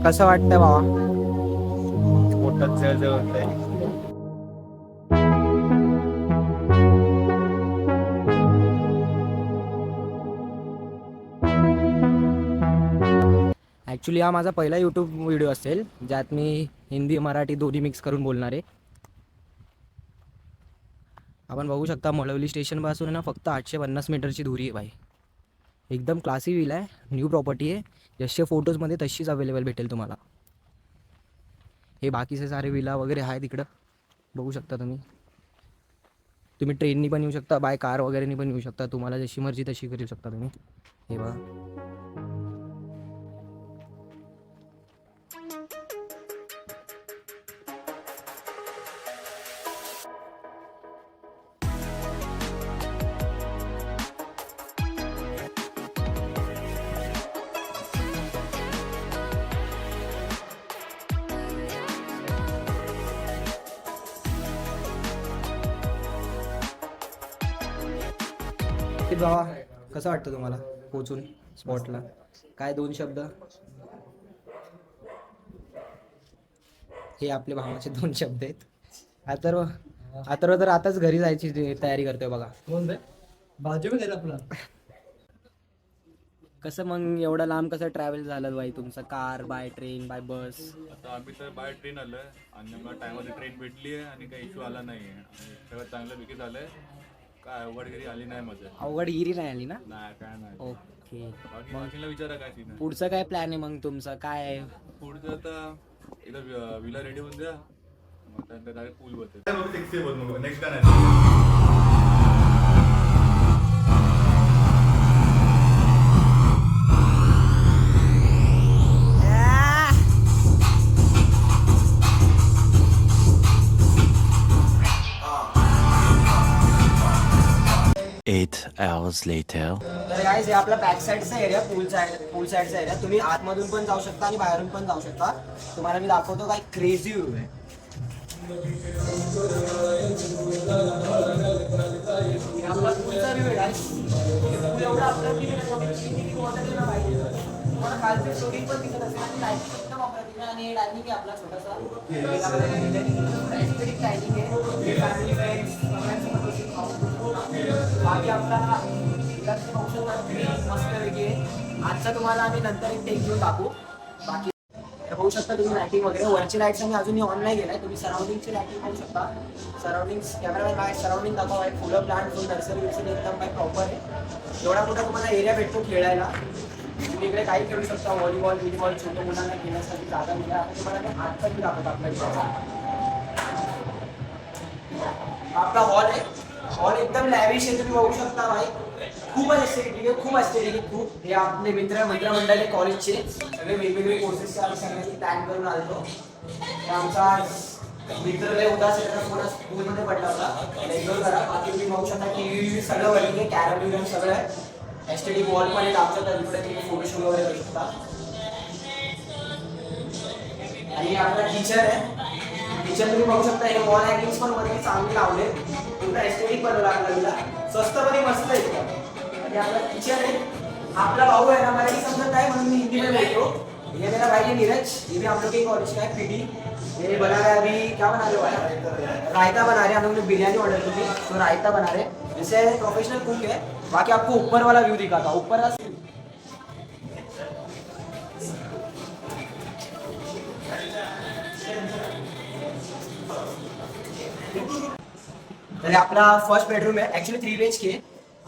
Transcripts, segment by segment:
कसं वाटतंय बाबा? पोटात जळजळ होत आहे. ॲक्च्युली हा माझा पहिला यूट्यूब व्हिडिओ असेल ज्यात मी हिंदी मराठी दोन्ही मिक्स करून बोलणार आहे. आपण बघू शकता मळवली स्टेशनपासून ना फक्त 850 मीटरची दूरी आहे भाई. एकदम क्लासी व्हिला आहे, न्यू प्रॉपर्टी आहे. जसे फोटोजमध्ये तशीच अवेलेबल भेटेल तुम्हाला. हे बाकीचे सारे विला वगैरे आहे तिकडं बघू शकता तुम्ही. तुम्ही ट्रेननी पण येऊ शकता, बाय कार वगैरेनी पण येऊ शकता. तुम्हाला जशी मर्जी तशी करू शकता तुम्ही. हे बघा. बाबा कसं वाटतं तुम्हाला पोचून स्पॉटला? काय दोन शब्द? हे आपल्या भावाचे दोन शब्द आहेत. अथर्व अथर्व तर आताच घरी जायची तयारी करतोय बघा. बाजू में आपला कसं मग एवढं लांब कसं ट्रॅव्हल झालं बाई तुमचं? कार, बाय ट्रेन, बाय बस? आता आम्ही तर बाय ट्रेन आलोय आणि मला टायमाला ट्रेन भेटली आहे आणि काही इश्यू आला नाही आहे. सगळं चांगलं विकी झालंय. काय अवघडगिरी आली नाही माझं. अवघडगिरी नाही आली ना? नाही काय नाही. ओके. बाकीला विचारा काय सीन आहे. पुढचं काय प्लॅन आहे मग तुमचं? काय पुढचं आता एकदा विला रेडी होऊन द्या, मग त्यानंतर डायरेक्ट पूल होते. नेक्स्ट काय नाही. 8 hours later. तर गाईज हे आपला बॅक साईडचा एरिया, पूल साईडचा एरिया. तुम्ही आतमधून पण जाऊ शकता आणि बाहेरून पण जाऊ शकता. तुम्हाला मी दाखवतो काय क्रेझी व्ह्यू आहे. आपला पूलचा व्ह्यू आहे guys. पूल एवढा अप्रतिम आहे. तुम्हाला खालची शूटिंग पण दिसत असेल आणि लाईटिंग एकदम अप्रतिम आहे. आणि डायनिंग आहे आपला छोटासा. डायनिंग आहे. फॅमिली फ्रेंड्स सगळ्यांसोबत बसून खाऊ. बाकी आपला मस्तपैकी आहे. आजचा तुम्हाला आम्ही नंतर एक टेक घेऊन टाकू. बाकी बघू शकता तुम्ही लाईटिंग वगैरे. वरची लाईट्स आम्ही अजूनही ऑन नाही गेलाय. तुम्ही सराउंडिंगची लाईटिंग पाहू शकता. सराउंडिंग्स कॅमेरा काय सराउंडिंग दाखवा आहे. फुलं प्लांट फुल नर्सरी विर्सरी एकदम काय प्रॉपर आहे. एवढा मोठा तुम्हाला एरिया भेटतो खेळायला. तुम्ही इकडे काही खेळू शकता. व्हॉलीबॉल विलीबॉल छोट्या मुलांना खेळण्यासाठी जागा मिळाला. तुम्हाला मी आजचा मी दाखवतो आपल्या. आपला हॉल आहे. हॉल एकदम लॅविश आहे. तुम्ही बघू शकता भाई. खूपच एस्थेटिक आहे. खूप एस्थेटिक आहे. खूप. हे आपले मित्रमंडळ आहे कॉलेजचे. सगळे वेगवेगळे कोर्सेस आम्ही सगळ्यांनी प्लॅन करून आलो. आमचा मित्र लय उदास आहे. थोडा स्कूलमध्ये पडला होता. एन्जॉय करा. बाकी तुम्ही बघू शकता टीव्ही सगळं वरती आहे. कॅरम बिरम सगळं आहे. एस्थेटिक वॉल पण एक आमच्या तर तिकडे तुम्ही फोटोशूट वगैरे करू शकता. आणि आपला टीचर आहे. टीचर तुम्ही बघू शकता. हे वॉल हँगिंग्स पण वरती चांगले लावले. पूर्ण एस्थेटिक बनवला आपल्याला. स्वस्त पण मस्त आहे. आणि आपला टीचर आहे. आपला भाऊ है ना, मराठी समझता है म्हणून मैं हिंदी में बोलतो. ये मेरा भाई है नीरज. ये भी हम लोग के कॉलेज का है पीडी. ये बना रहा है अभी. क्या बना रहे हो? रायता बना रहे हैं. हम लोग ने बिरयानी ऑर्डर की थी तो रायता बना रहे. जैसे प्रोफेशनल कुक है. बाकी आपको ऊपर वाला व्यू दिखाता. ऊपर का तर आपला फर्स्ट बेडरूम आहे. Actually 3 BHK.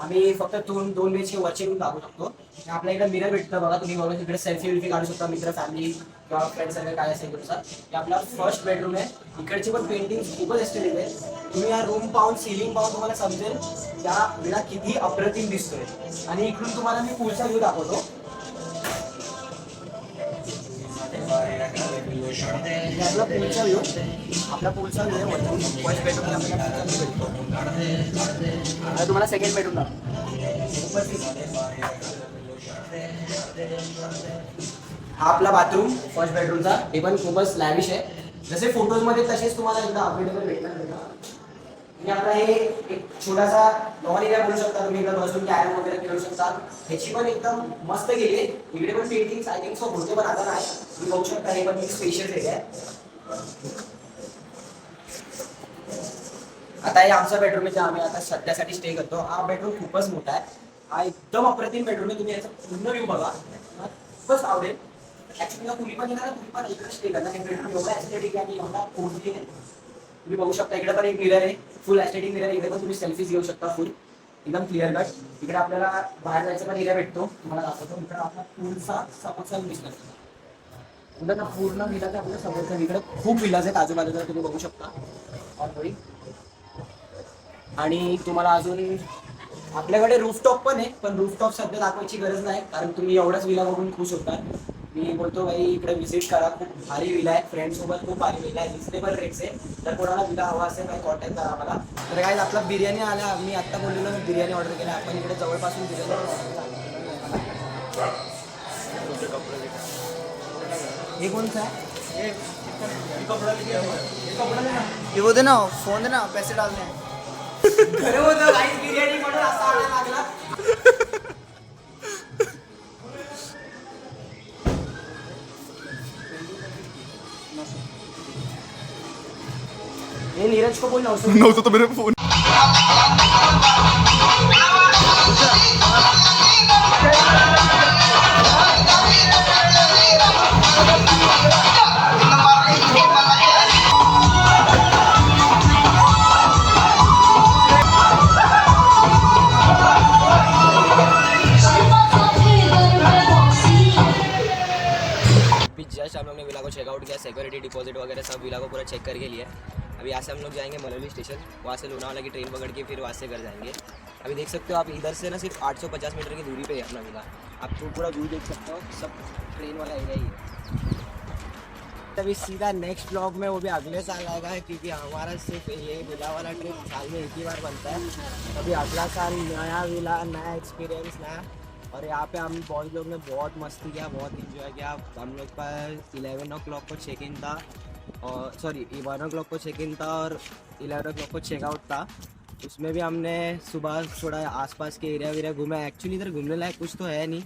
आम्ही फक्त दोन BHK वरचे रूम दाखवू शकतो. आपल्या इकडे मिरर भेटतं बघा. तुम्ही बघा तिकडे सेल्फी विल्फी काढू शकता. मित्र फॅमिली किंवा फ्रेंड सगळे काय असेल तुमचा. हे आपला फर्स्ट बेडरूम आहे. इकडची पण पेंटिंग खूपच एस्थेटिक आहे. तुम्ही या रूम पाहून सिलिंग पाहून तुम्हाला समजेल या विला किती अप्रतिम दिसतोय. आणि इकडून तुम्हाला मी पुढचा व्ह्यू दाखवतो. आपला पुढचा व्ह्यू. आपला पुढचा व्ह्यू आहे. फर्स्ट बेडरूम आता तुम्हाला सेकंड बेडरूम दाखवतो. हा आपला बाथरूम फर्स्ट बेडरूमचा. हे पण खूपच लॅविश आहे. जसे फोटोजमध्ये तसेच तुम्हाला एकदा अवेलेबल भेटणार. आणि आपला हे एक छोटासा लॉन एरिया बोलू शकता तुम्ही, इकडे बसून कॅरम वगैरे खेळू शकता. ह्याची पण एकदम मस्त गेली आहे. इकडे पण पेंटिंग आय थिंक सो होते पण आता नाही. तुम्ही बघू शकता हे पण स्पेशियस एरिया आहे. आता हे आमचा बेडरूम आहे, आम्ही आता सध्यासाठी स्टे करतो. हा बेडरूम खूपच मोठा आहे. हा एकदम अप्रतिम बेडरूम आहे. तुम्ही याचा पूर्ण व्ह्यू बघा, खूपच आवडेल. ऍक्च्युली कुणी पण येणार, तुम्ही पण इकडे स्टे करणार. हे बेडरूम एवढा ऍस्थेटिक आहे आणि एवढा कोझी आहे. तुम्ही बघू शकता इकडे पण एक मिरर आहे, फुल ऍस्थेटिक मिरर. इकडे पण तुम्ही सेल्फीज घेऊ शकता, फुल एकदम क्लिअर कट. इकडे आपल्याला बाहेर जायचा पण एरिया भेटतो, तुम्हाला दाखवतो. इकडे आपला पूलचा समोरचा दिसणार पुन्हा पूर्ण विलाज आपल्या समोरचा. इकडे खूप विलाज आहेत आजूबाजूला, तुम्ही बघू शकता ऑलरेडी. आणि तुम्हाला अजून आपल्याकडे रूफटॉप पण आहे, पण रूफटॉप सध्या दाखवायची गरज नाही, कारण तुम्ही एवढाच विला बघून खुश होता. मी बोलतो भाई इकडे व्हिजिट करा, खूप भारी विला आहे. फ्रेंड सोबत खूप भारी विला आहे, रिजनेबल रेट्स आहे. तर कोणाला विला हवा असेल काही कॉन्टॅक्ट करा आम्हाला. तर काय आपला बिर्याणी आला, मी आत्ता बोललेलो बिर्याणी ऑर्डर केला. आपण इकडे जवळपासून बिर्याणी. हे कोणतं आहे? ये वो देना, फोन देना, पैसे डालने हैं. खरं होतं गाईस, बिर्याणी म्हणून असा आणायला लागला. ये नीरज को बोल नव्हतं तर मेरे फोन. जस्ट हम लोग ने विला को चेकआउट किया, सिक्योरिटी डिपॉजिट वगैरह सब विला को पूरा चेक करके लिया. अभी यहाँ से हम लोग जाएंगे मलौली स्टेशन, वहाँ से लोनावाला की ट्रेन पकड़ के फिर वहाँ से घर जाएंगे. अभी देख सकते हो आप इधर से ना सिर्फ 850 मीटर की दूरी पे है अपना विला. आपको पूरा व्यू देख सकते हो, सब ट्रेन वाला एरिया ही है. अभी सीधा नेक्स्ट ब्लॉग में वो भी अगले साल आएगा, क्योंकि हमारा सिर्फ ये विला वाला ट्रिप साल में एक ही बार बनता है. अभी अगला साल नया विला, नया एक्सपीरियंस, नया. और यहाँ पे हम बॉयज लोग ने बहुत मस्ती किया, बहुत इंजॉय किया. हम लोग का 11 o'clock को चेक इन था, और सॉरी 1 o'clock को चेक इन था और 11 o'clock को चेकआउट था. उसमें भी हमने सुबह थोड़ा आसपास के एरिया वेरिया घूमा. एक्चुअली इधर घूमने लायक कुछ तो है नहीं.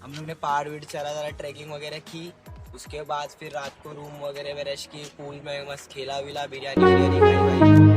हम लोग ने पहाड़ वीड चला, ज़रा ट्रैकिंग वगैरह की. उसके बाद फिर रात को रूम वगैरह में रेस्ट की, पूल में मस्त खेला विला, बिरयानी खाई.